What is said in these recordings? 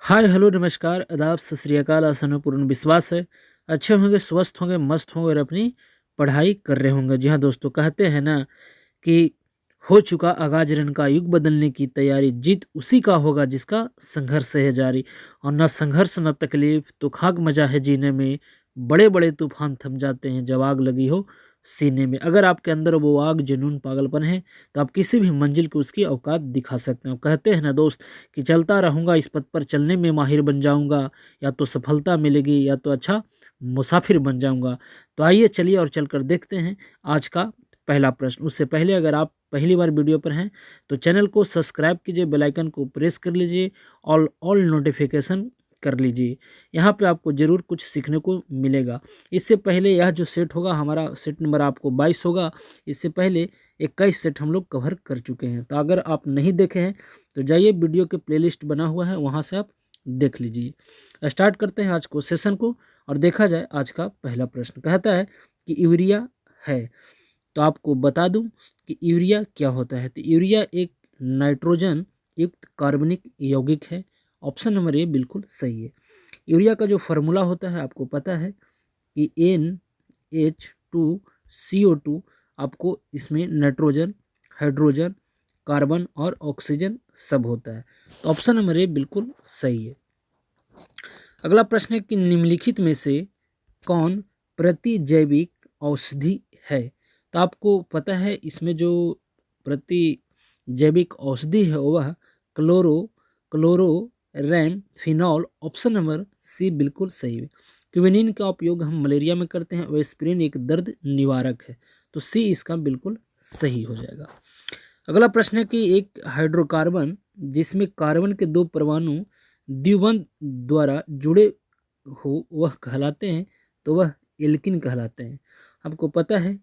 Hi hello नमस्कार आदाब सत श्री अकाल। आसन पूर्ण विश्वास है अच्छे होंगे, स्वस्थ होंगे, मस्त होंगे और अपनी पढ़ाई कर रहे होंगे। जी हाँ दोस्तों, कहते हैं ना कि हो चुका आगाज रन का युग बदलने की तैयारी, जीत उसी का होगा जिसका संघर्ष है जारी। और न संघर्ष न तकलीफ तो खाक मजा है जीने में, बड़े बड़े तूफान थम जाते हैं जब आग लगी हो सीने में। अगर आपके अंदर वो आग जुनून पागलपन है तो आप किसी भी मंजिल को उसकी औकात दिखा सकते हैं। कहते हैं ना दोस्त कि चलता रहूंगा इस पथ पर, चलने में माहिर बन जाऊंगा, या तो सफलता मिलेगी या तो अच्छा मुसाफिर बन जाऊंगा। तो आइए चलिए और चलकर देखते हैं आज का पहला प्रश्न। उससे पहले अगर आप पहली बार वीडियो पर हैं तो चैनल को सब्सक्राइब कीजिए, बेल आइकन को प्रेस कर लीजिए, ऑल नोटिफिकेशन कर लीजिए। यहाँ पे आपको ज़रूर कुछ सीखने को मिलेगा। इससे पहले यह जो सेट होगा, हमारा सेट नंबर आपको 22 होगा। इससे पहले 21 सेट हम लोग कवर कर चुके हैं। तो अगर आप नहीं देखे हैं तो जाइए, वीडियो के प्लेलिस्ट बना हुआ है, वहाँ से आप देख लीजिए। स्टार्ट करते हैं आज को सेशन को और देखा जाए आज का पहला प्रश्न। कहता है कि यूरिया है। तो आपको बता दूं कि यूरिया क्या होता है। तो यूरिया एक नाइट्रोजन युक्त कार्बनिक यौगिक है। ऑप्शन नंबर ए बिल्कुल सही है। यूरिया का जो फार्मूला होता है आपको पता है कि NH2CO2। आपको इसमें नाइट्रोजन, हाइड्रोजन, कार्बन और ऑक्सीजन सब होता है। तो ऑप्शन नंबर ए बिल्कुल सही है। अगला प्रश्न है कि निम्नलिखित में से कौन प्रतिजैविक औषधि है। तो आपको पता है इसमें जो प्रतिजैविक औषधि है वह chloramphenicol. Option number C बिल्कुल सही है। क्विनिन का उपयोग हम मलेरिया में करते हैं, एस्पिरिन एक दर्द निवारक है। तो सी इसका बिल्कुल सही हो जाएगा। अगला प्रश्न है कि एक हाइड्रोकार्बन जिसमें कार्बन के दो परमाणु द्विबंध द्वारा जुड़े हो वह कहलाते हैं। तो वह एल्किन कहलाते हैं। आपको पता है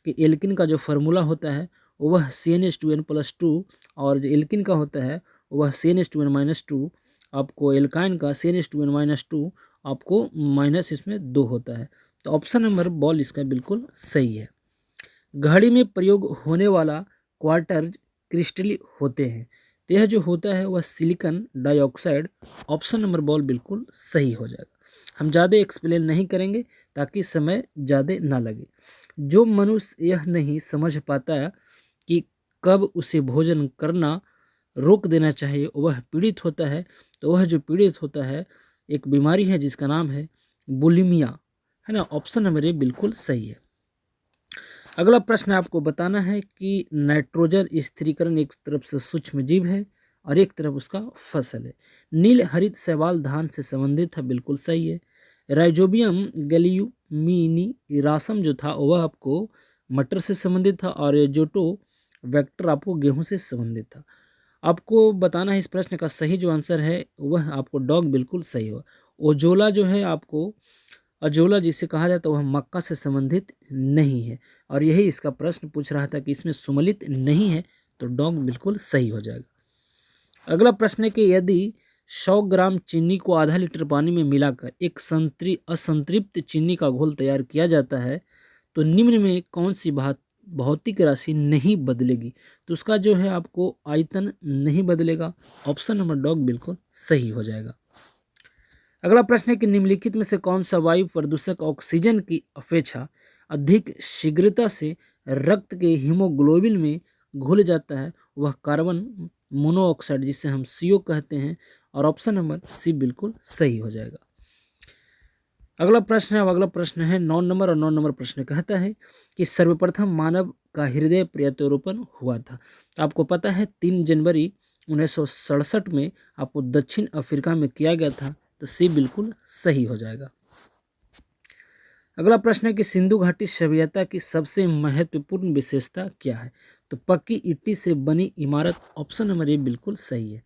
कि एल्किन का जो फार्मूला होता है वह CnH2n+2, और जो एल्किन का होता है वह CnH2n-2। आपको एल्काइन का CnH2n-2, आपको माइनस इसमें 2 होता है। तो ऑप्शन नंबर बॉल इसका बिल्कुल सही है। घड़ी में प्रयोग होने वाला क्वार्टर क्रिस्टल होते हैं। तो यह जो होता है वह silicon dioxide. Option number ball बिल्कुल सही हो जाएगा। हम ज़्यादा एक्सप्लेन नहीं करेंगे ताकि समय ज़्यादा ना लगे। जो मनुष्य यह नहीं समझ पाता कि कब उसे भोजन करना रोक देना चाहिए वह पीड़ित होता है। तो वह जो पीड़ित होता है एक बीमारी है जिसका नाम है बुलिमिया, है ना। ऑप्शन नंबर ए बिल्कुल सही है। अगला प्रश्न आपको बताना है कि नाइट्रोजन स्थिरीकरण एक तरफ से सूक्ष्म जीव है और एक तरफ उसका फसल है। नील हरित शैवाल धान से संबंधित है, बिल्कुल सही है। राइजोबियम गैलियुमिनी रासम जो था वह आपको मटर से संबंधित था, और जोटो वेक्टर आपको गेहूं से संबंधित था। आपको बताना है इस प्रश्न का सही जो आंसर है वह आपको डॉग बिल्कुल सही हो। ओजोला जो है आपको अजोला जिसे कहा जाता है वह मक्का से संबंधित नहीं है, और यही इसका प्रश्न पूछ रहा था कि इसमें सुमलित नहीं है। तो डॉग बिल्कुल सही हो जाएगा। अगला प्रश्न है कि यदि 100 ग्राम चीनी को आधा लीटर पानी में मिलाकर एक असंतृप्त चीनी का घोल तैयार किया जाता है तो निम्न में कौन सी भौतिक राशि नहीं बदलेगी। तो उसका जो है आपको आयतन नहीं बदलेगा। ऑप्शन नंबर डॉग बिल्कुल सही हो जाएगा। अगला प्रश्न है कि निम्नलिखित में से कौन सा वायु प्रदूषक ऑक्सीजन की अपेक्षा अधिक शीघ्रता से रक्त के हीमोग्लोबिन में घुल जाता है। वह कार्बन मोनोऑक्साइड जिसे हम CO कहते हैं। और ऑप्शन नंबर सी बिल्कुल सही हो जाएगा। अगला प्रश्न है 9 नंबर, और 9 नंबर प्रश्न कहता है कि सर्वप्रथम मानव का हृदय प्रत्यारोपण हुआ था। तो आपको पता है 3 जनवरी 1967 में आपको दक्षिण अफ्रीका में किया गया था। तो सी बिल्कुल सही हो जाएगा। अगला प्रश्न है कि सिंधु घाटी सभ्यता की सबसे महत्वपूर्ण विशेषता क्या है। तो पक्की ईंटी से बनी इमारत। ऑप्शन नंबर ए बिल्कुल सही है।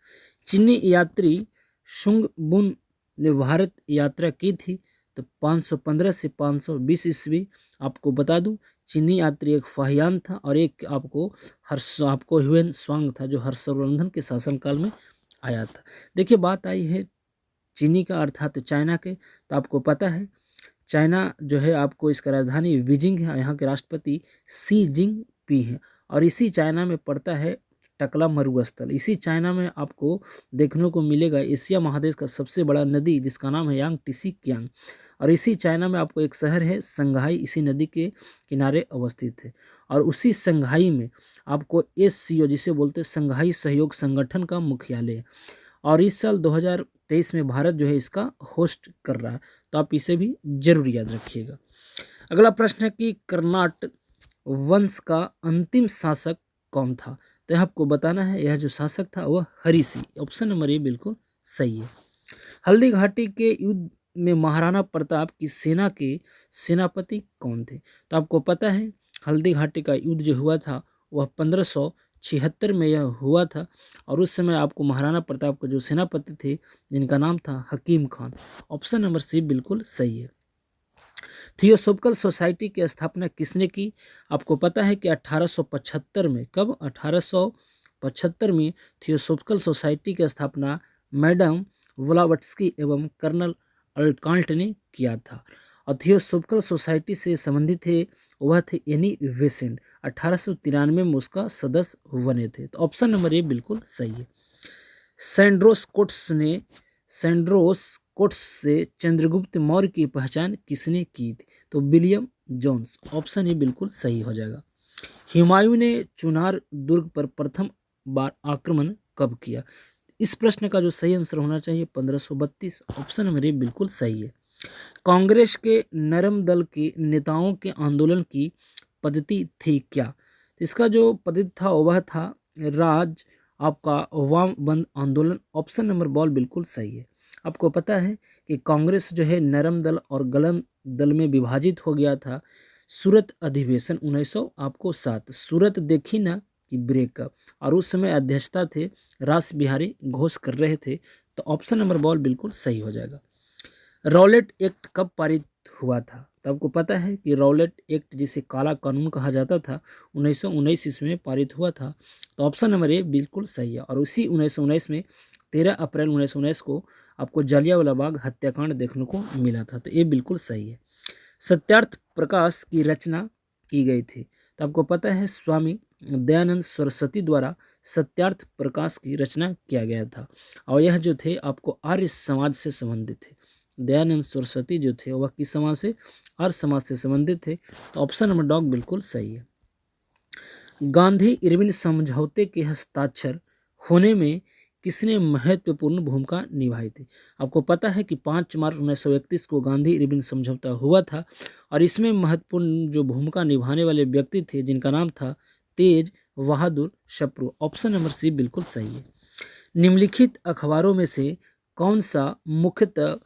चीनी यात्री शुंगबुन ने भारत यात्रा की थी। तो 515 से 520 ईस्वी। आपको बता दूं चीनी यात्री एक फाहियान था, और एक आपको ह्यूएन स्वांग था जो हर्षवर्धन के शासनकाल में आया था। देखिए बात आई है चीनी का अर्थात चाइना के। तो आपको पता है चाइना जो है आपको इसका राजधानी बीजिंग है, यहाँ के राष्ट्रपति सी जिनपिंग है, और इसी चाइना में पड़ता है टकला मरुस्थल। इसी चाइना में आपको देखने को मिलेगा एशिया महादेश का सबसे बड़ा नदी जिसका नाम है यांग टिसी कियांग। और इसी चाइना में आपको एक शहर है संघाई, इसी नदी के किनारे अवस्थित है। और उसी संघाई में आपको SCO जिसे बोलते हैं संघाई सहयोग संगठन का मुख्यालय है। और इस साल 2023 में भारत जो है इसका होस्ट कर रहा है, तो आप इसे भी जरूर याद रखिएगा। अगला प्रश्न है कि कर्नाट वंश का अंतिम शासक कौन था? तो यह आपको बताना है, यह जो शासक था वह Hari Singh. Option number A बिल्कुल सही है। हल्दी घाटी के युद्ध में महाराणा प्रताप की सेना के सेनापति कौन थे? तो आपको पता है हल्दी घाटी का युद्ध जो हुआ था वह 1576 में यह हुआ था। और उस समय आपको महाराणा प्रताप के जो सेनापति थे जिनका नाम था हकीम खान। ऑप्शन नंबर सी बिल्कुल सही है। थियोसॉफिकल सोसाइटी की स्थापना किसने की? आपको पता है कि 1875 में, कब? 1875 में थियोसॉफिकल सोसाइटी की स्थापना मैडम ब्लावत्स्की एवं कर्नल अल्काल्ट ने किया था। और थियोसॉफिकल सोसाइटी से संबंधित थे वह थे एनी बेसेंट। 1893 में उसका सदस्य बने थे। तो ऑप्शन नंबर ए बिल्कुल सही है। सैंड्रोस से चंद्रगुप्त मौर्य की पहचान किसने की थी? तो विलियम जोन्स। ऑप्शन ए बिल्कुल सही हो जाएगा। हुमायूं ने चुनार दुर्ग पर प्रथम बार आक्रमण कब किया? इस प्रश्न का जो सही आंसर होना चाहिए 1532। ऑप्शन नंबर ए बिल्कुल सही है। कांग्रेस के नरम दल के नेताओं के आंदोलन की पद्धति थी क्या? तो इसका जो पद्धति था वह था राज आपका वाम बंद आंदोलन। ऑप्शन नंबर बॉल बिल्कुल सही है। आपको पता है कि कांग्रेस जो है नरम दल और गलन दल में विभाजित हो गया था। सूरत अधिवेशन 1907, सूरत देखी ना कि ब्रेकअप, और उस समय अध्यक्षता थे रास बिहारी घोष कर रहे थे। तो ऑप्शन नंबर बॉल बिल्कुल सही हो जाएगा। रॉलेट एक्ट कब पारित हुआ था? तो आपको पता है कि रॉलेट एक्ट जिसे काला कानून कहा जाता था 1919 ईस्वी में पारित हुआ था। तो ऑप्शन नंबर ए बिल्कुल सही है। और उसी 1919 में 13 अप्रैल 1919 को आपको जलियांवाला बाग हत्याकांड देखने को मिला था। तो ये बिल्कुल सही है। सत्यार्थ प्रकाश की रचना की गई थी। तो आपको पता है स्वामी दयानंद सरस्वती द्वारा सत्यार्थ प्रकाश की रचना किया गया था। और यह जो थे आपको आर्य समाज से संबंधित थे। दयानंद सरस्वती जो थे वह किस समाज से? आर्य समाज से संबंधित थे। तो ऑप्शन नंबर डॉग बिल्कुल सही है। गांधी इरविन समझौते के हस्ताक्षर होने में किसने महत्वपूर्ण भूमिका निभाई थी? आपको पता है कि 5 मार्च 1931 को गांधी इरविन समझौता हुआ था। और इसमें महत्वपूर्ण जो भूमिका निभाने वाले व्यक्ति थे जिनका नाम था तेज बहादुर सप्रू। ऑप्शन नंबर सी बिल्कुल सही है। निम्नलिखित अखबारों में से कौन सा मुख्यतः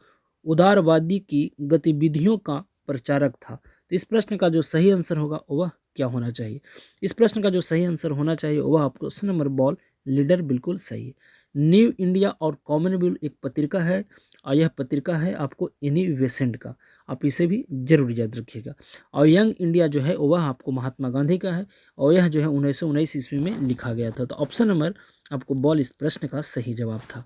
उदारवादी की गतिविधियों का प्रचारक था? तो इस प्रश्न का जो सही आंसर होगा वह क्या होना चाहिए? इस प्रश्न का जो सही आंसर होना चाहिए वह आपको ऑप्शन नंबर बॉल लीडर बिल्कुल सही है। न्यू इंडिया और कॉमनवेल्थ एक पत्रिका है, और यह पत्रिका है आपको एनी बेसेंट का। आप इसे भी जरूर याद रखिएगा। और यंग इंडिया जो है वह आपको महात्मा गांधी का है, और यह जो है 1919 ईस्वी में लिखा गया था। तो ऑप्शन नंबर आपको बॉल इस प्रश्न का सही जवाब था।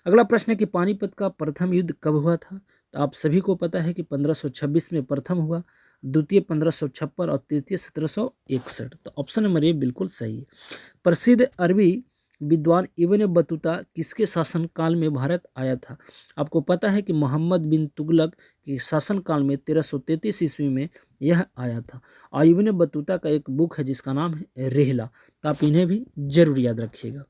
अगला प्रश्न है कि पानीपत का प्रथम युद्ध कब हुआ था? तो आप सभी को पता है कि 1526 में प्रथम हुआ, द्वितीय 1556 और तृतीय 1761। तो ऑप्शन नंबर ए बिल्कुल सही है। प्रसिद्ध अरबी विद्वान इब्न बतूता किसके शासनकाल में भारत आया था? आपको पता है कि मोहम्मद बिन तुगलक के शासनकाल में 1333 ईस्वी में यह आया था। और इब्न बतूता का एक बुक है जिसका नाम है रेहला। तो आप इन्हें भी जरूर याद रखिएगा।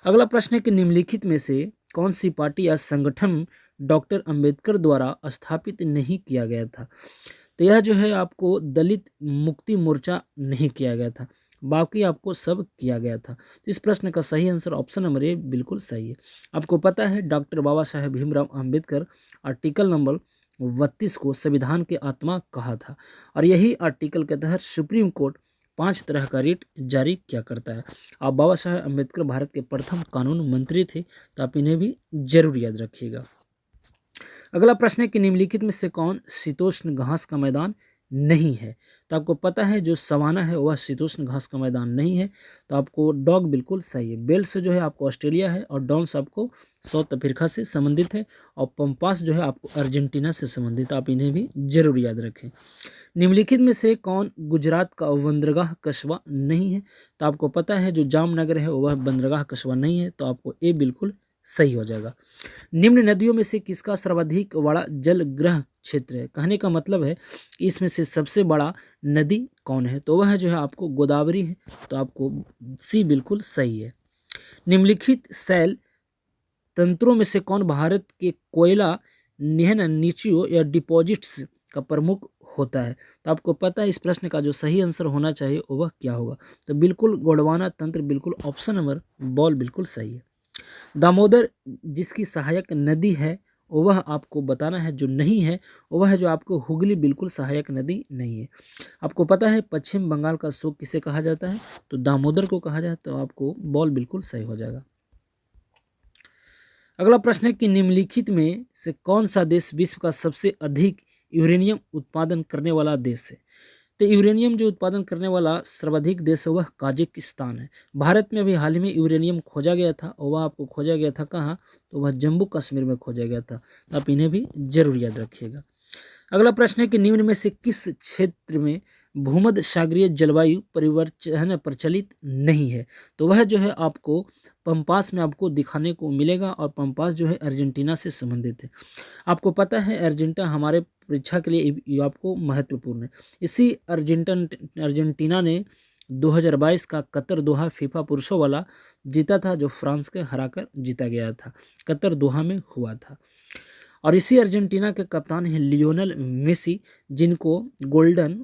अगला प्रश्न है कि निम्नलिखित में से कौन सी पार्टी या संगठन डॉक्टर अंबेडकर द्वारा स्थापित नहीं किया गया था? तो यह जो है आपको दलित मुक्ति मोर्चा नहीं किया गया था, बाकी आपको सब किया गया था। तो इस प्रश्न का सही आंसर ऑप्शन नंबर ए बिल्कुल सही है। आपको पता है doctor Baba Saheb Bhimrao Ambedkar article number 32 को संविधान के आत्मा कहा था। और यही आर्टिकल के तहत सुप्रीम कोर्ट 5 तरह का रिट जारी किया करता है। आप बाबा साहेब अम्बेडकर भारत के प्रथम कानून मंत्री थे। तो आप इन्हें भी जरूर याद रखिएगा। अगला प्रश्न है कि निम्नलिखित में से कौन शीतोष्ण घास का मैदान नहीं है। तो आपको पता है जो सवाना है वह शीतोष्ण घास का मैदान नहीं है। तो आपको डॉग बिल्कुल सही है। बेल्स जो है आपको ऑस्ट्रेलिया है और डॉन्स आपको साउथ अफ्रीका से संबंधित है और पंपास जो है आपको अर्जेंटीना से संबंधित। आप इन्हें भी जरूर याद रखें। निम्नलिखित में से कौन गुजरात का बंदरगाह कस्बा नहीं है? तो आपको पता है जो जामनगर है वह बंदरगाह कस्बा नहीं है। तो आपको ए बिल्कुल सही हो जाएगा। निम्न नदियों में से किसका सर्वाधिक बड़ा जलग्रह क्षेत्र है? कहने का मतलब है कि इसमें से सबसे बड़ा नदी कौन है? तो वह जो है आपको गोदावरी है। तो आपको सी बिल्कुल सही है। निम्नलिखित शैल तंत्रों में से कौन भारत के कोयला निहन नीचियों या डिपॉजिट्स का प्रमुख होता है? तो आपको पता है इस प्रश्न का जो सही आंसर होना चाहिए वह क्या होगा? तो बिल्कुल गोंडवाना तंत्र, बिल्कुल ऑप्शन नंबर बॉल बिल्कुल सही है। दामोदर जिसकी सहायक नदी है वह आपको बताना है, जो नहीं है वह है जो आपको हुगली बिल्कुल सहायक नदी नहीं है। आपको पता है पश्चिम बंगाल का शोक किसे कहा जाता है? तो दामोदर को कहा जाता है। तो आपको बॉल बिल्कुल सही हो जाएगा। अगला प्रश्न है कि निम्नलिखित में से कौन सा देश विश्व का सबसे अधिक यूरेनियम उत्पादन करने वाला देश है? तो यूरेनियम जो उत्पादन करने वाला सर्वाधिक देश है वह काजाकिस्तान है। भारत में अभी हाल ही में यूरेनियम खोजा गया था और वह आपको खोजा गया था कहाँ? तो वह जम्मू कश्मीर में खोजा गया था। तो आप इन्हें भी जरूर याद रखिएगा। अगला प्रश्न है कि निम्न में से किस क्षेत्र में भूमध्य सागरीय जलवायु परिवर्तन प्रचलित नहीं है? तो वह जो है आपको पंपास में आपको दिखाने को मिलेगा और पंपास जो है अर्जेंटीना से संबंधित है। आपको पता है अर्जेंटीना हमारे परीक्षा के लिए ये आपको महत्वपूर्ण है। इसी अर्जेंटीना ने 2022 का कतर दोहा फीफा पुरुषों वाला जीता था, जो फ्रांस के हराकर जीता गया था। कतर दोहा में हुआ था। और इसी अर्जेंटीना के कप्तान हैं लियोनेल मेसी, जिनको गोल्डन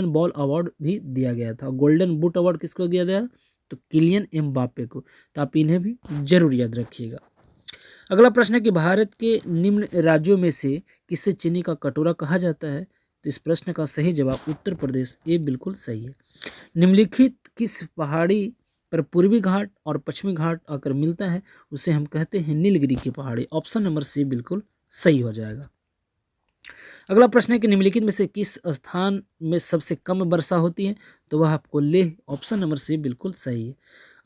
बॉल अवार्ड भी दिया गया था। गोल्डन बूट अवार्ड किसको दिया गया? तो किलियन एम्बापे को। तो आप इन्हें भी जरूर याद रखिएगा। अगला प्रश्न है कि भारत के निम्न राज्यों में से किसे चीनी का कटोरा कहा जाता है? तो इस प्रश्न का सही जवाब उत्तर प्रदेश, ये बिल्कुल सही है। निम्नलिखित किस पहाड़ी पर पूर्वी घाट और पश्चिमी घाट आकर मिलता है? उसे हम कहते हैं नीलगिरी की पहाड़ी। ऑप्शन नंबर सी बिल्कुल सही हो जाएगा। अगला प्रश्न है कि निम्नलिखित में से किस स्थान में सबसे कम वर्षा होती है? तो वह आपको लेह, ऑप्शन नंबर सी बिल्कुल सही है।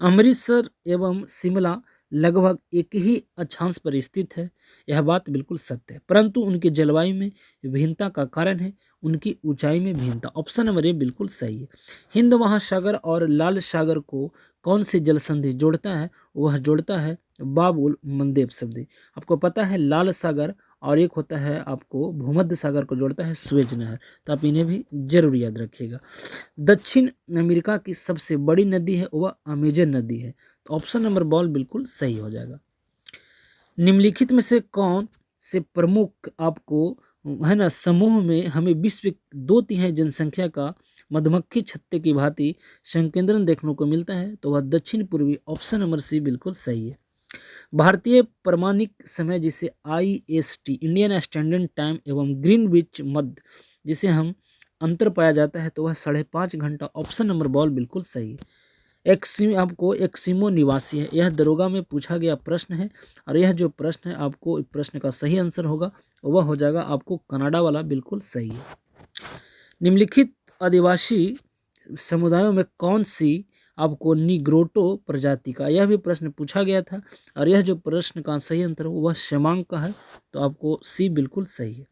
अमृतसर एवं शिमला लगभग एक ही अक्षांश पर स्थित है, यह बात बिल्कुल सत्य है, परंतु उनकी जलवायु में भिन्नता का कारण है उनकी ऊंचाई में भिन्नता। ऑप्शन नंबर ए बिल्कुल सही है। हिंद महासागर और लाल सागर को कौन सी जल संधि जोड़ता है? वह जोड़ता है बाब उल मंदेब संधि। आपको पता है लाल सागर और एक होता है आपको भूमध्य सागर को जोड़ता है सुएज नहर। तो आप इन्हें भी जरूर याद रखिएगा। दक्षिण अमेरिका की सबसे बड़ी नदी है वह अमेजन नदी है। तो ऑप्शन नंबर बॉल बिल्कुल सही हो जाएगा। निम्नलिखित में से कौन से प्रमुख आपको है ना समूह में हमें विश्व 2/3 जनसंख्या का मधुमक्खी छत्ते की भांति संकेंद्रण देखने को मिलता है? तो वह दक्षिण पूर्वी, ऑप्शन नंबर सी बिल्कुल सही है। भारतीय प्रमाणिक समय जिसे IST इंडियन स्टैंडर्ड टाइम एवं ग्रीनविच मध्य जिसे हम अंतर पाया जाता है, तो वह 5.5 घंटा। ऑप्शन नंबर बॉल बिल्कुल सही है। आपको एक्सिमो निवासी है, यह दरोगा में पूछा गया प्रश्न है और यह जो प्रश्न है आपको प्रश्न का सही आंसर होगा वह हो जाएगा आपको कनाडा वाला, बिल्कुल सही है। निम्नलिखित आदिवासी समुदायों में कौन सी आपको निग्रोटो प्रजाति का, यह भी प्रश्न पूछा गया था और यह जो प्रश्न का सही आंसर वह सेमांग का है। तो आपको सी बिल्कुल सही है।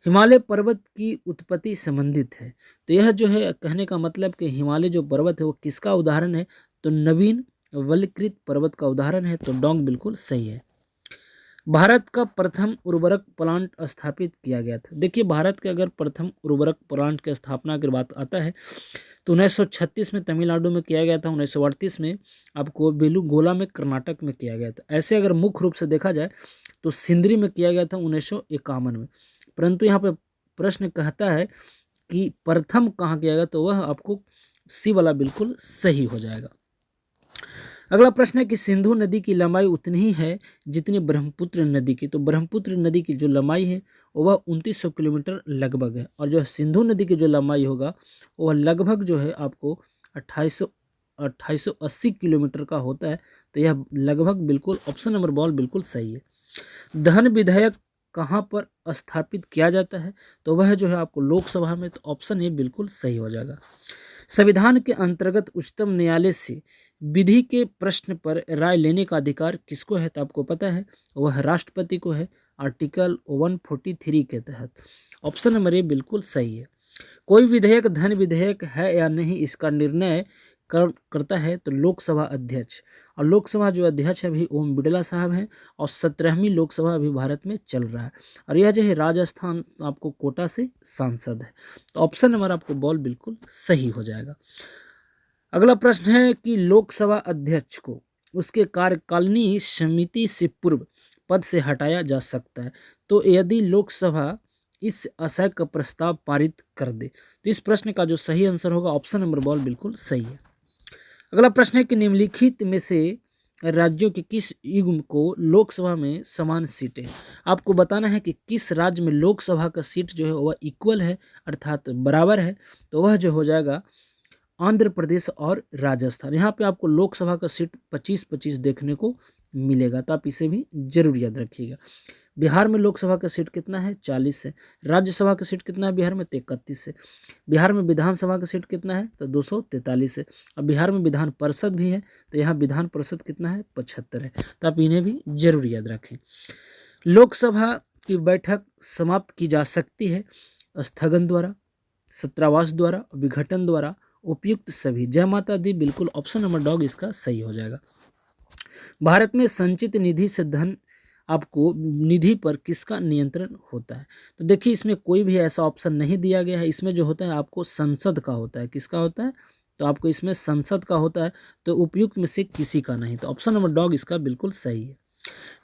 हिमालय पर्वत की उत्पत्ति संबंधित है, तो यह जो है कहने का मतलब कि हिमालय जो पर्वत है वो किसका उदाहरण है? तो नवीन वल्कृत पर्वत का उदाहरण है। तो डोंग बिल्कुल सही है। भारत का प्रथम उर्वरक प्लांट स्थापित किया गया था। देखिए भारत के अगर प्रथम उर्वरक प्लांट की स्थापना की बात आता है तो 1936 में तमिलनाडु में किया गया था। 1938 में आपको बेलूगोला में कर्नाटक में किया गया था। ऐसे अगर मुख्य रूप से देखा जाए तो सिंदरी में किया गया था 1951 में। परंतु यहाँ पे प्रश्न कहता है कि प्रथम कहाँ किया गया, तो वह आपको सी वाला बिल्कुल सही हो जाएगा। अगला प्रश्न है कि सिंधु नदी की लंबाई उतनी ही है जितनी ब्रह्मपुत्र नदी की। तो ब्रह्मपुत्र नदी की जो लंबाई है वह 2900 किलोमीटर लगभग है और जो सिंधु नदी की जो लंबाई होगा वह लगभग जो है आपको 2880 किलोमीटर का होता है। तो यह लगभग बिल्कुल ऑप्शन नंबर बॉल बिल्कुल सही है। दहन विधेयक कहाँ पर स्थापित किया जाता है, तो वह जो है आपको लोकसभा में। तो ऑप्शन ए बिल्कुल सही हो जाएगा। संविधान के अंतर्गत उच्चतम न्यायालय से विधि के प्रश्न पर राय लेने का अधिकार किसको है, तो आपको पता है वह राष्ट्रपति को है, आर्टिकल 143 के तहत। ऑप्शन नंबर ए बिल्कुल सही है। कोई विधेयक धन विधेयक है या नहीं, इसका निर्णय करता है तो लोकसभा अध्यक्ष, और लोकसभा जो अध्यक्ष अभी ओम बिड़ला साहब हैं, और 17वीं लोकसभा अभी भारत में चल रहा है, और यह जो है राजस्थान आपको कोटा से सांसद है। तो ऑप्शन नंबर आपको बॉल बिल्कुल सही हो जाएगा। अगला प्रश्न है कि लोकसभा अध्यक्ष को उसके कार्यकारिणी समिति से पूर्व पद से हटाया जा सकता है, तो यदि लोकसभा इस आशय का प्रस्ताव पारित कर दे। तो इस प्रश्न का जो सही आंसर होगा ऑप्शन नंबर बॉल बिल्कुल सही है। अगला प्रश्न है कि निम्नलिखित में से राज्यों के किस युग्म को लोकसभा में समान सीटें। आपको बताना है कि किस राज्य में लोकसभा का सीट जो है वह इक्वल है, अर्थात बराबर है, तो वह जो हो जाएगा आंध्र प्रदेश और राजस्थान। यहाँ पे आपको लोकसभा का सीट 25-25 देखने को मिलेगा, तो आप इसे भी जरूर याद रखिएगा। बिहार में लोकसभा का सीट कितना है, 40 है। राज्यसभा का सीट कितना है बिहार में, तो 31 है। बिहार में विधानसभा का सीट कितना है, तो 243 है। अब बिहार में विधान परिषद भी है, तो यहाँ विधान परिषद कितना है, 75 है। तो आप इन्हें भी जरूर याद रखें। लोकसभा की बैठक समाप्त की जा सकती है स्थगन द्वारा, छात्रावास द्वारा, विघटन द्वारा, उपयुक्त सभी। जय माता दी बिल्कुल ऑप्शन नंबर डॉग इसका सही हो जाएगा। भारत में संचित निधि से धन आपको निधि पर किसका नियंत्रण होता है, तो देखिए इसमें कोई भी ऐसा ऑप्शन नहीं दिया गया है। इसमें जो होता है आपको संसद का होता है। किसका होता है, तो आपको इसमें संसद का होता है, तो उपयुक्त में से किसी का नहीं। तो ऑप्शन नंबर डॉग इसका बिल्कुल सही है।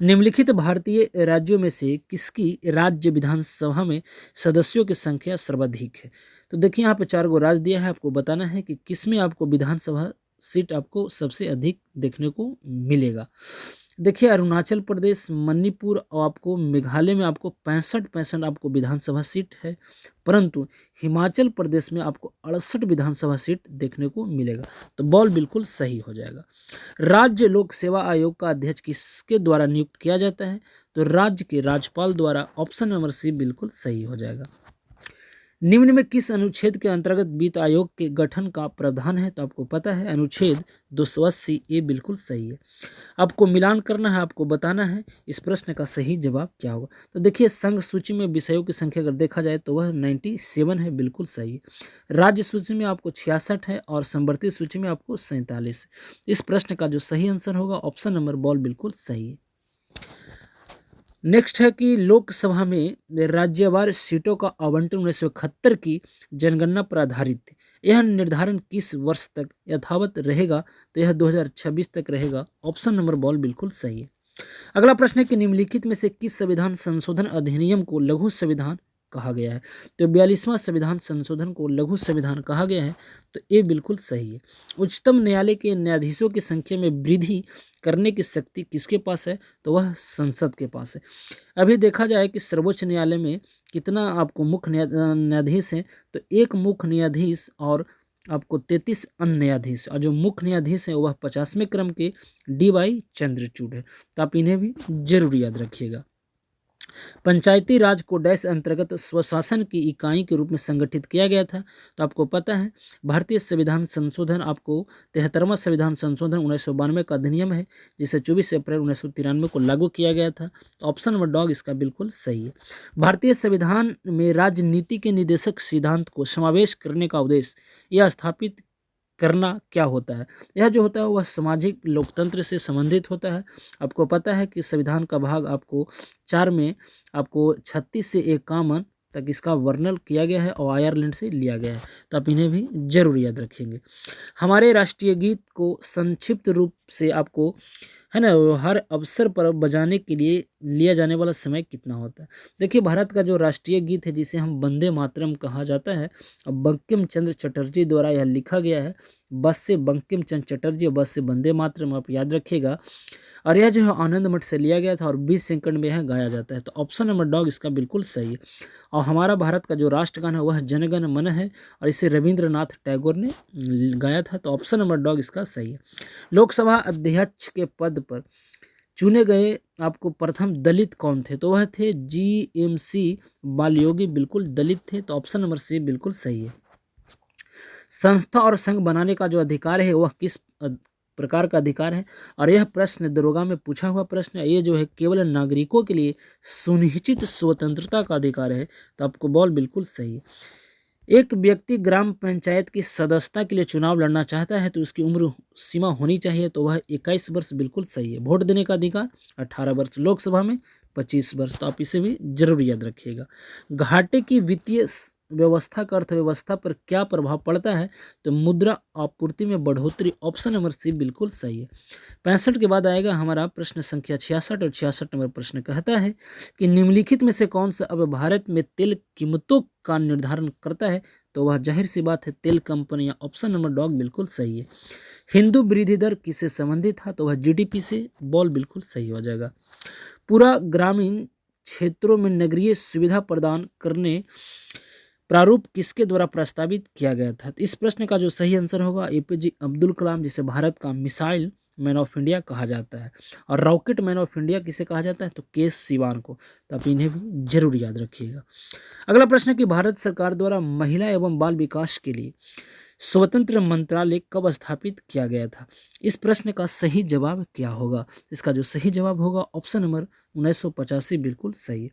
निम्नलिखित भारतीय राज्यों में से किसकी राज्य विधानसभा में सदस्यों की संख्या सर्वाधिक है, तो देखिए यहाँ पे 4 गो राज्य दिया है। आपको बताना है कि किसमें आपको विधानसभा सीट आपको सबसे अधिक देखने को मिलेगा। देखिए अरुणाचल प्रदेश, मणिपुर और आपको मेघालय में आपको 65 आपको विधानसभा सीट है, परंतु हिमाचल प्रदेश में आपको 68 विधानसभा सीट देखने को मिलेगा। तो बॉल बिल्कुल सही हो जाएगा। राज्य लोक सेवा आयोग का अध्यक्ष किसके द्वारा नियुक्त किया जाता है, तो राज्य के राज्यपाल द्वारा। ऑप्शन नंबर सी बिल्कुल सही हो जाएगा। निम्न में किस अनुच्छेद के अंतर्गत वित्त आयोग के गठन का प्रावधान है, तो आपको पता है अनुच्छेद 280 ए बिल्कुल सही है। आपको मिलान करना है, आपको बताना है इस प्रश्न का सही जवाब क्या होगा। तो देखिए संघ सूची में विषयों की संख्या अगर देखा जाए तो वह 97 है, बिल्कुल सही है। राज्य सूची में आपको 66 है और संवर्ती सूची में आपको 47 है। इस प्रश्न का जो सही आंसर होगा ऑप्शन नंबर बॉल बिल्कुल सही है। नेक्स्ट है कि लोकसभा में राज्यवार सीटों का आवंटन 1971 की जनगणना पर आधारित है। यह निर्धारण किस वर्ष तक यथावत रहेगा, तो यह 2026 तक रहेगा। ऑप्शन नंबर बॉल बिल्कुल सही है। अगला प्रश्न है कि निम्नलिखित में से किस संविधान संशोधन अधिनियम को लघु संविधान कहा गया है, तो 42वां संविधान संशोधन को लघु संविधान कहा गया है, तो ये बिल्कुल सही है। उच्चतम न्यायालय के न्यायाधीशों की संख्या में वृद्धि करने की शक्ति किसके पास है, तो वह संसद के पास है। अभी देखा जाए कि सर्वोच्च न्यायालय में कितना आपको मुख्य न्यायाधीश हैं, तो एक मुख्य न्यायाधीश और आपको 33 अन्य न्यायाधीश, और जो मुख्य न्यायाधीश हैं वह 50वें क्रम के DY चंद्रचूड़ है। तो आप इन्हें भी जरूर याद रखिएगा। पंचायती राज को डैश अंतर्गत स्वशासन की इकाई के रूप में संगठित किया गया था, तो आपको पता है भारतीय संविधान संशोधन आपको 73वां संविधान संशोधन 1992 का अधिनियम है, जिसे 24 अप्रैल 1993 को लागू किया गया था। तो ऑप्शन नंबर डॉग इसका बिल्कुल सही है। भारतीय संविधान में राजनीति के निदेशक सिद्धांत को समावेश करने का उद्देश्य यह स्थापित करना क्या होता है, यह जो होता है वह सामाजिक लोकतंत्र से संबंधित होता है। आपको पता है कि संविधान का भाग आपको 4 में आपको 36 से 51 तक इसका वर्णन किया गया है और आयरलैंड से लिया गया है। तो आप इन्हें भी जरूर याद रखेंगे। हमारे राष्ट्रीय गीत को संक्षिप्त रूप से आपको है ना हर अवसर पर बजाने के लिए लिया जाने वाला समय कितना होता है। देखिए भारत का जो राष्ट्रीय गीत है जिसे हम वंदे मातरम कहा जाता है, अब बंकिम चंद्र चटर्जी द्वारा यह लिखा गया है। बस से बंकिम चंद्र चटर्जी और बस से वंदे मातरम, आप याद रखिएगा। और यह जो है आनंद मठ से लिया गया था और 20 सेकंड में यह गाया जाता है। तो ऑप्शन नंबर डॉग इसका बिल्कुल सही है। और हमारा भारत का जो राष्ट्रगान है वह जनगण मन है और इसे रविंद्रनाथ टैगोर ने गाया था। तो ऑप्शन नंबर डॉग इसका सही है। लोकसभा अध्यक्ष के पद पर चुने गए आपको प्रथम दलित कौन थे? तो वह थे जीएमसी बालयोगी, बिल्कुल दलित थे। तो ऑप्शन नंबर सी बिल्कुल सही है। संस्था और संघ बनाने का जो अधिकार है वह किस प्रकार का अधिकार है? और यह प्रश्न दरोगा में पूछा हुआ प्रश्न है। ये जो है केवल नागरिकों के लिए सुनिश्चित स्वतंत्रता का अधिकार है। तो आपको बॉल बिल्कुल सही है। एक व्यक्ति ग्राम पंचायत की सदस्यता के लिए चुनाव लड़ना चाहता है तो उसकी उम्र सीमा होनी चाहिए। तो वह 21 वर्ष बिल्कुल सही है। वोट देने का अधिकार 18 वर्ष, लोकसभा में 25 वर्ष। तो आप इसे भी जरूर याद रखिएगा। घाटे की वित्तीय व्यवस्था का अर्थव्यवस्था पर क्या प्रभाव पड़ता है? तो मुद्रा आपूर्ति में बढ़ोतरी। ऑप्शन नंबर सी बिल्कुल सही है। 65 के बाद आएगा हमारा प्रश्न संख्या 66 और 66 नंबर प्रश्न कहता है कि निम्नलिखित में से कौन सा अब भारत में तेल कीमतों का निर्धारण करता है? तो वह जाहिर सी बात है तेल कंपनियां। ऑप्शन नंबर डॉग बिल्कुल सही है। हिंदू वृद्धि दर किससे संबंधित था? तो वह जीडीपी से। बॉल बिल्कुल सही हो जाएगा। पूरा ग्रामीण क्षेत्रों में नगरीय सुविधा प्रदान करने प्रारूप किसके द्वारा प्रस्तावित किया गया था? तो इस प्रश्न का जो सही आंसर होगा एपीजे अब्दुल कलाम, जिसे भारत का मिसाइल मैन ऑफ इंडिया कहा जाता है। और रॉकेट मैन ऑफ इंडिया किसे कहा जाता है? तो के सिवान को। तो आप इन्हें भी जरूर याद रखिएगा। अगला प्रश्न है कि भारत सरकार द्वारा महिला एवं बाल विकास के लिए स्वतंत्र मंत्रालय कब स्थापित किया गया था? इस प्रश्न का सही जवाब क्या होगा? इसका जो सही जवाब होगा ऑप्शन नंबर 1985 बिल्कुल सही है।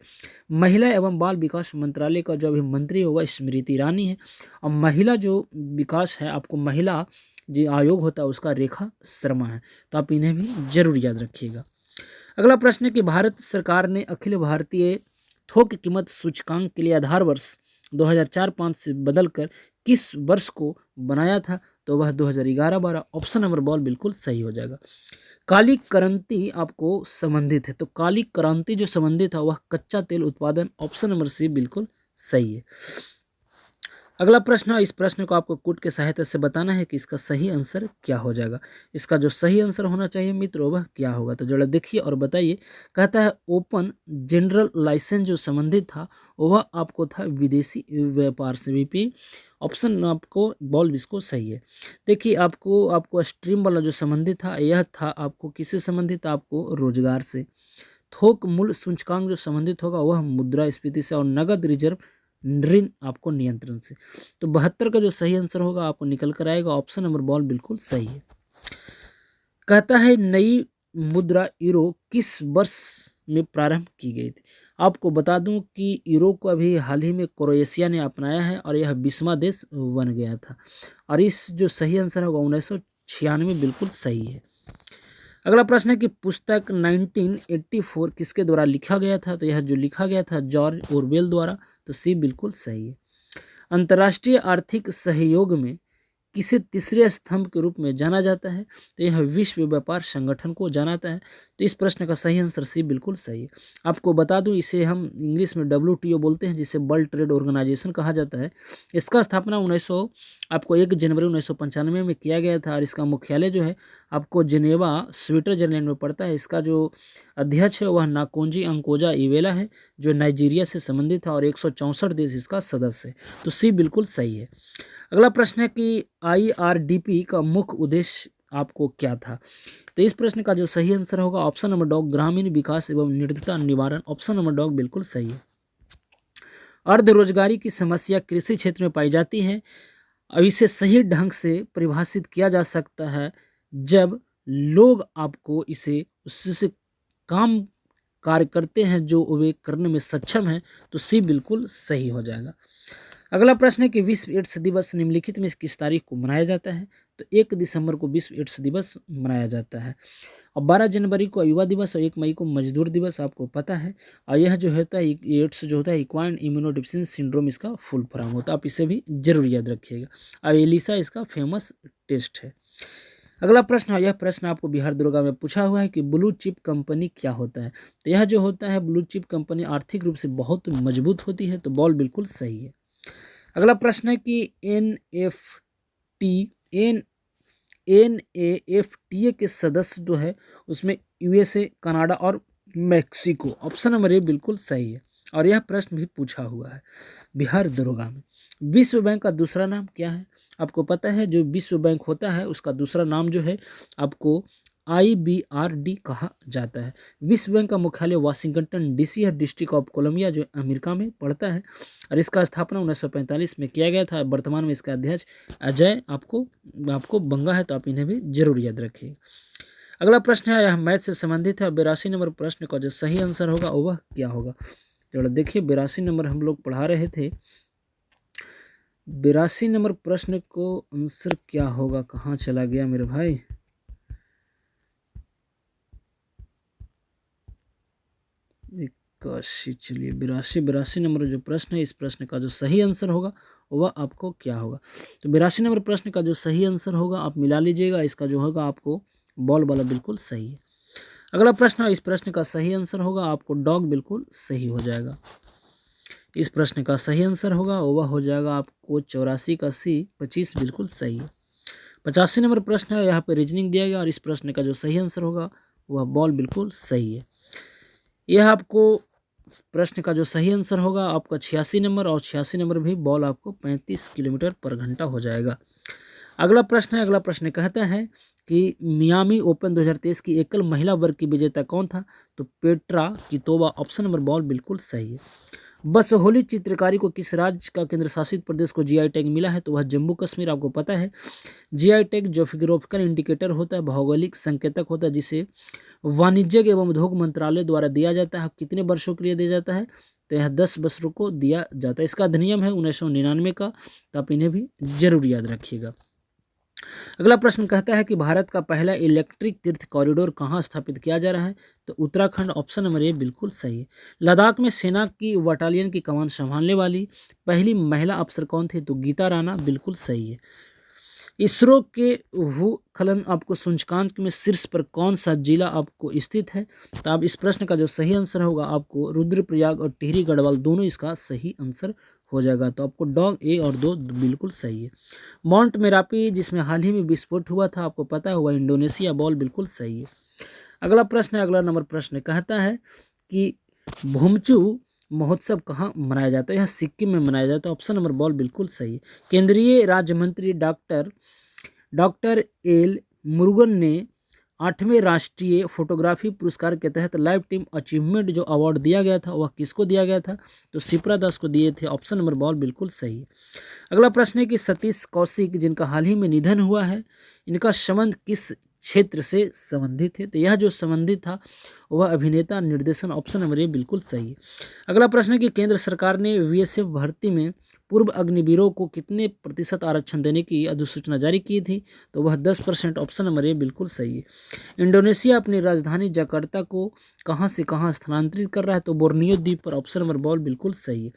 महिला एवं बाल विकास मंत्रालय का जो अभी मंत्री होगा स्मृति ईरानी है। और महिला जो विकास है, आपको महिला जो आयोग होता है उसका रेखा शर्मा है। तो आप इन्हें भी जरूर याद रखिएगा। अगला प्रश्न है कि भारत सरकार ने अखिल भारतीय थोक कीमत सूचकांक के लिए आधार वर्ष 2004-5 से बदलकर किस वर्ष को बनाया था? तो वह 2011-12। ऑप्शन नंबर बॉल बिल्कुल सही हो जाएगा। काली क्रांति आपको संबंधित है। तो काली क्रांति जो संबंधित है वह कच्चा तेल उत्पादन। ऑप्शन नंबर सी बिल्कुल सही है। अगला प्रश्न है, इस प्रश्न को आपको कूट के सहायता से बताना है कि इसका सही आंसर क्या हो जाएगा। इसका जो सही आंसर होना चाहिए मित्रों वह क्या होगा? तो जरा देखिए और बताइए। कहता है ओपन जनरल लाइसेंस जो संबंधित था वह आपको था विदेशी व्यापार से। वीपी ऑप्शन आपको बॉल बिस्को सही है। देखिए आपको स्ट्रीम वाला जो संबंधित था यह था आपको किससे संबंधित? आपको रोजगार से। थोक मूल्य सूचकांक जो संबंधित होगा वह मुद्रास्फीति से। और नगद रिजर्व ऋण आपको नियंत्रण से। तो 72 का जो सही आंसर होगा आपको निकल कर आएगा। ऑप्शन नंबर बॉल बिल्कुल सही है। कहता है नई मुद्रा यूरो किस वर्ष में प्रारंभ की गई थी? आपको बता दूं कि यूरो को अभी हाल ही में क्रोएशिया ने अपनाया है और यह 20वां देश बन गया था। और इस जो सही आंसर होगा 1996 बिल्कुल सही है। अगला प्रश्न है कि पुस्तक 1984 किसके द्वारा लिखा गया था? तो यह जो लिखा गया था जॉर्ज ऑरवेल द्वारा। तो सी बिल्कुल सही है। अंतर्राष्ट्रीय आर्थिक सहयोग में किसे तीसरे स्तंभ के रूप में जाना जाता है? तो यह विश्व व्यापार संगठन को जानाता है। तो इस प्रश्न का सही आंसर सी बिल्कुल सही है। आपको बता दूं इसे हम इंग्लिश में WTO बोलते हैं, जिसे वर्ल्ड ट्रेड ऑर्गेनाइजेशन कहा जाता है। इसका स्थापना 1 जनवरी 1995 में किया गया था। और इसका मुख्यालय जो है आपको जेनेवा स्विट्जरलैंड में पड़ता है। इसका जो अध्यक्ष है वह नाकोंजी अंकोजा इवेला है, जो नाइजीरिया से संबंधित है। और 164 देश इसका सदस्य है। तो सी बिल्कुल सही है। अगला प्रश्न है कि IRDP का मुख्य उद्देश्य आपको क्या था? तो इस प्रश्न का जो सही आंसर होगा ऑप्शन नंबर डॉग ग्रामीण विकास एवं निर्धनता निवारण। ऑप्शन नंबर डॉग बिल्कुल सही है। अर्धरोजगारी की समस्या कृषि क्षेत्र में पाई जाती है। अब इसे सही ढंग से परिभाषित किया जा सकता है जब लोग आपको इसे उससे काम कार्य करते हैं जो वे करने में सक्षम हैं। तो सी बिल्कुल सही हो जाएगा। अगला प्रश्न है कि विश्व एड्स दिवस निम्नलिखित में किस तारीख को मनाया जाता है? तो 1 दिसंबर को विश्व एड्स दिवस मनाया जाता है। और 12 जनवरी को युवा दिवस और 1 मई को मजदूर दिवस आपको पता है। और यह जो होता है एड्स जो होता है इक्वाइन इम्यूनोडेफिशिएंसी सिंड्रोम इसका फुल फॉर्म होता है। आप इसे भी जरूर याद रखिएगा। और एलिसा इसका फेमस टेस्ट है। अगला प्रश्न है, यह प्रश्न आपको बिहार दुर्गा में पूछा हुआ है कि ब्लू चिप कंपनी क्या होता है? तो यह जो होता है ब्लू चिप कंपनी आर्थिक रूप से बहुत मजबूत होती है। तो बॉल बिल्कुल सही है। अगला प्रश्न है कि NAFTA के सदस्य जो है उसमें USA, कनाडा और मैक्सिको। ऑप्शन नंबर ए बिल्कुल सही है। और यह प्रश्न भी पूछा हुआ है बिहार दरोगा में। विश्व बैंक का दूसरा नाम क्या है? आपको पता है जो विश्व बैंक होता है उसका दूसरा नाम जो है आपको IBRD कहा जाता है। विश्व बैंक का मुख्यालय वाशिंगटन DC है। डिस्ट्रिक्ट ऑफ कोलंबिया जो अमेरिका में पड़ता है और इसका स्थापना 1945 में किया गया था। वर्तमान में इसका अध्यक्ष अजय आपको बंगा है, तो आप इन्हें भी जरूर याद रखिए। अगला प्रश्न है, यह मैथ से संबंधित है। 82 नंबर प्रश्न का जो सही आंसर होगा वह क्या होगा? चलो देखिए, 82 नंबर हम लोग पढ़ा रहे थे। 82 नंबर प्रश्न को आंसर क्या होगा? कहाँ चला गया मेरे भाई? चलिए 82 नंबर जो प्रश्न है, इस प्रश्न का जो सही आंसर होगा वह आपको क्या होगा? तो 82 नंबर प्रश्न का जो सही आंसर होगा आप मिला लीजिएगा। इसका जो होगा आपको बॉल वाला बिल्कुल सही है। अगला प्रश्न, इस प्रश्न का सही आंसर होगा आपको डॉग, बिल्कुल सही हो जाएगा। इस प्रश्न का सही आंसर होगा वह हो जाएगा आपको 84 का C, 25 बिल्कुल सही है। 85 नंबर प्रश्न है, यहाँ पे रीजनिंग दिया गया और इस प्रश्न का जो सही आंसर होगा वह बॉल, बिल्कुल सही है। यह आपको प्रश्न का जो सही आंसर होगा आपका 86 नंबर, और 86 नंबर भी बॉल आपको 35 किलोमीटर पर घंटा हो जाएगा। अगला प्रश्न है, अगला प्रश्न कहता है कि मियामी ओपन 2023 की एकल महिला वर्ग की विजेता कौन था? तो पेट्रा कितोवा, ऑप्शन नंबर बॉल बिल्कुल सही है। बसोहली चित्रकारी को किस राज्य का केंद्र शासित प्रदेश को GI टैग मिला है? तो वह जम्मू कश्मीर, आपको पता है। GI टैग जोग्राफिकल इंडिकेटर होता है, भौगोलिक संकेतक होता है, जिसे वाणिज्य एवं उद्योग मंत्रालय द्वारा दिया जाता है। कितने वर्षों के लिए दिया जाता है? तो यह 10 वर्षों को दिया जाता है। इसका अधिनियम है 1999 का, तो आप इन्हें भी जरूर याद रखिएगा। अगला प्रश्न कहता है कि भारत का पहला इलेक्ट्रिक तीर्थ कॉरिडोर कहाँ स्थापित किया जा रहा है? तो उत्तराखंड, ऑप्शन नंबर ए बिल्कुल सही है। लद्दाख में सेना की बटालियन की कमान संभालने वाली पहली महिला अफसर कौन थी? तो गीता राणा, बिल्कुल सही है। इसरो के भूस्खलन आपको सूचकांक में शीर्ष पर कौन सा जिला आपको स्थित है? तो आप इस प्रश्न का जो सही आंसर होगा आपको रुद्रप्रयाग और टिहरी गढ़वाल दोनों इसका सही आंसर हो जाएगा। तो आपको डॉग A और 2 बिल्कुल सही है। माउंट मेरापी जिसमें हाल ही में विस्फोट हुआ था, आपको पता है, हुआ इंडोनेशिया, बॉल बिल्कुल सही है। अगला प्रश्न है, अगला नंबर प्रश्न कहता है कि भूमचू महोत्सव कहाँ मनाया जाता है? यह सिक्किम में मनाया जाता है, ऑप्शन नंबर बॉल बिल्कुल सही है। केंद्रीय राज्य मंत्री डॉक्टर एल मुरुगन ने 8वें राष्ट्रीय फोटोग्राफी पुरस्कार के तहत लाइफ टाइम अचीवमेंट जो अवार्ड दिया गया था वह किसको दिया गया था? तो शिप्रा दास को दिए थे, ऑप्शन नंबर बॉल बिल्कुल सही है। अगला प्रश्न है कि सतीश कौशिक जिनका हाल ही में निधन हुआ है, इनका संबंध किस क्षेत्र से संबंधित है? तो यह जो संबंधित था वह अभिनेता निर्देशन, ऑप्शन नंबर ए बिल्कुल सही है। अगला प्रश्न है कि केंद्र सरकार ने BSF भर्ती में पूर्व अग्निवीरों को कितने प्रतिशत आरक्षण देने की अधिसूचना जारी की थी? तो वह 10%, ऑप्शन नंबर ए बिल्कुल सही है। इंडोनेशिया अपनी राजधानी जकार्ता को कहां से कहां स्थानांतरित कर रहा है? तो बोर्नियो द्वीप पर, ऑप्शन नंबर बॉल बिल्कुल सही है।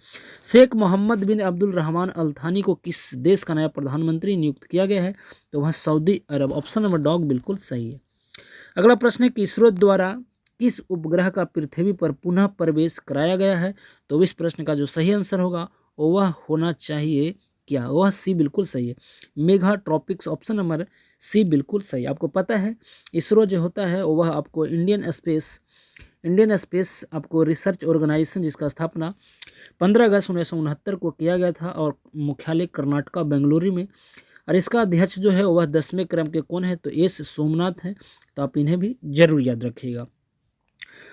शेख मोहम्मद बिन अब्दुल रहमान अल थानी को किस देश का नया प्रधानमंत्री नियुक्त किया गया है? तो वह सऊदी अरब, ऑप्शन नंबर डॉग बिल्कुल सही है। अगला प्रश्न है कि इसरो द्वारा किस उपग्रह का पृथ्वी पर पुनः प्रवेश कराया गया है? तो इस प्रश्न का जो सही आंसर होगा वह होना चाहिए क्या? वह C बिल्कुल सही है, Megha tropics, option number C बिल्कुल सही। आपको पता है इसरो जो होता है वह आपको इंडियन स्पेस आपको रिसर्च ऑर्गेनाइजेशन जिसका स्थापना 15 अगस्त 1969 को किया गया था और मुख्यालय कर्नाटका बेंगलुरु में, और इसका अध्यक्ष जो है वह 10वें क्रम के कौन है? तो S सोमनाथ है, तो आप इन्हें भी जरूर याद रखिएगा।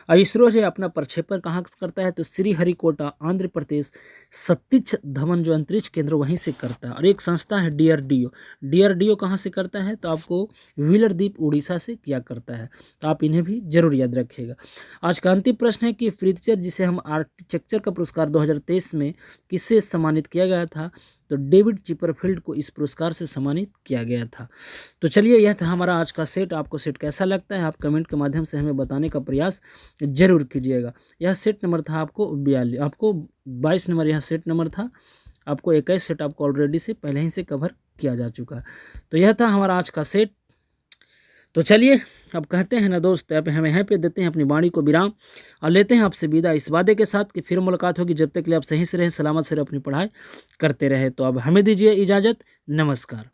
और इसरो जो अपना प्रक्षेपण कहाँ करता है? तो श्रीहरिकोटा, आंध्र प्रदेश, सतीश धवन जो अंतरिक्ष केंद्र वहीं से करता है। और एक संस्था है DRDO कहाँ से करता है? तो आपको व्हीलर द्वीप उड़ीसा से किया करता है, तो आप इन्हें भी जरूर याद रखिएगा। आज का अंतिम प्रश्न है कि फ्रित्जर जिसे हम आर्किटेक्चर का पुरस्कार 2023 में किससे सम्मानित किया गया था? तो डेविड चिपरफील्ड को इस पुरस्कार से सम्मानित किया गया था। तो चलिए, यह था हमारा आज का सेट। आपको सेट कैसा लगता है आप कमेंट के माध्यम से हमें बताने का प्रयास जरूर कीजिएगा। यह सेट नंबर था आपको 22 नंबर यह सेट नंबर था। आपको 21 सेट आपको ऑलरेडी से पहले ही से कवर किया जा चुका है। तो यह था हमारा आज का सेट। तो चलिए, अब कहते हैं ना दोस्त, अब हमें यहाँ पे देते हैं अपनी वाणी को विराम और लेते हैं आपसे विदा इस वादे के साथ कि फिर मुलाकात होगी। जब तक के लिए आप सही से रहें, सलामत से रहें, अपनी पढ़ाई करते रहें। तो अब हमें दीजिए इजाज़त, नमस्कार।